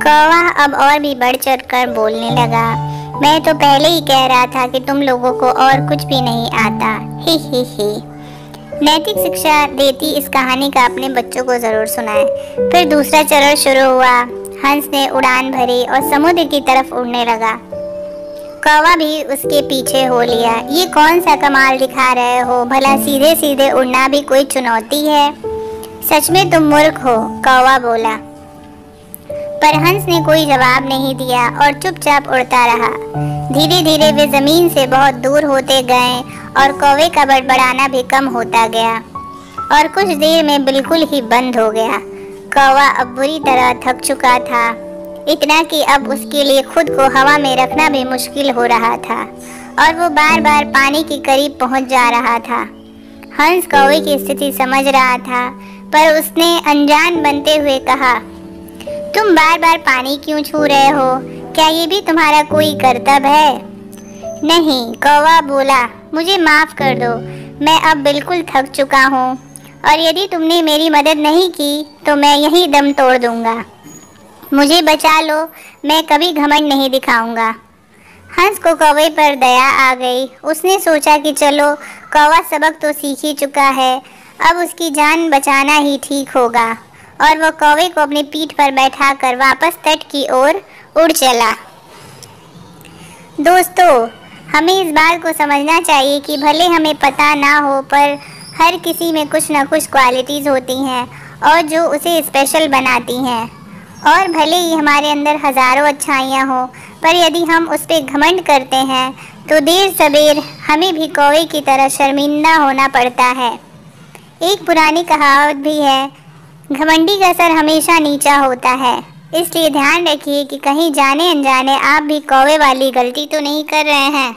कौवा अब और भी बढ़ चढ़ कर बोलने लगा। मैं तो पहले ही कह रहा था कि तुम लोगों को और कुछ भी नहीं आता। ही ही ही। नैतिक शिक्षा देती इस कहानी का अपने बच्चों को जरूर सुनाएं। फिर दूसरा चरण शुरू हुआ। हंस ने उड़ान भरी और समुद्र की तरफ उड़ने लगा। कौवा भी उसके पीछे हो लिया। ये कौन सा कमाल दिखा रहे हो? भला सीधे सीधे उड़ना भी कोई चुनौती है? सच में तुम मूर्ख हो, कौवा बोला। पर हंस ने कोई जवाब नहीं दिया और चुपचाप उड़ता रहा। धीरे धीरे वे जमीन से बहुत दूर होते गए और कौवे का बड़बड़ाना भी कम होता गया और कुछ देर में बिल्कुल ही बंद हो गया। कौवा अब बुरी तरह थक चुका था, इतना कि अब उसके लिए खुद को हवा में रखना भी मुश्किल हो रहा था और वो बार बार पानी के करीब पहुंच जा रहा था। हंस कौवे की स्थिति समझ रहा था, पर उसने अनजान बनते हुए कहा, तुम बार बार पानी क्यों छू रहे हो? क्या ये भी तुम्हारा कोई कर्तव्य है? नहीं, कौवा बोला, मुझे माफ कर दो, मैं अब बिल्कुल थक चुका हूँ और यदि तुमने मेरी मदद नहीं की तो मैं यहीं दम तोड़ दूंगा। मुझे बचा लो, मैं कभी घमंड नहीं दिखाऊंगा। हंस को कौवे पर दया आ गई। उसने सोचा कि चलो, कौवा सबक तो सीख ही चुका है, अब उसकी जान बचाना ही ठीक होगा, और वो कौवे को अपनी पीठ पर बैठाकर वापस तट की ओर उड़ चला। दोस्तों, हमें इस बात को समझना चाहिए कि भले हमें पता ना हो, पर हर किसी में कुछ ना कुछ क्वालिटीज़ होती हैं और जो उसे स्पेशल बनाती हैं। और भले ही हमारे अंदर हज़ारों अच्छाइयाँ हों, पर यदि हम उस पर घमंड करते हैं तो देर सबेर हमें भी कौवे की तरह शर्मिंदा होना पड़ता है। एक पुरानी कहावत भी है, घमंडी का सर हमेशा नीचा होता है। इसलिए ध्यान रखिए कि कहीं जाने अनजाने आप भी कौवे वाली गलती तो नहीं कर रहे हैं।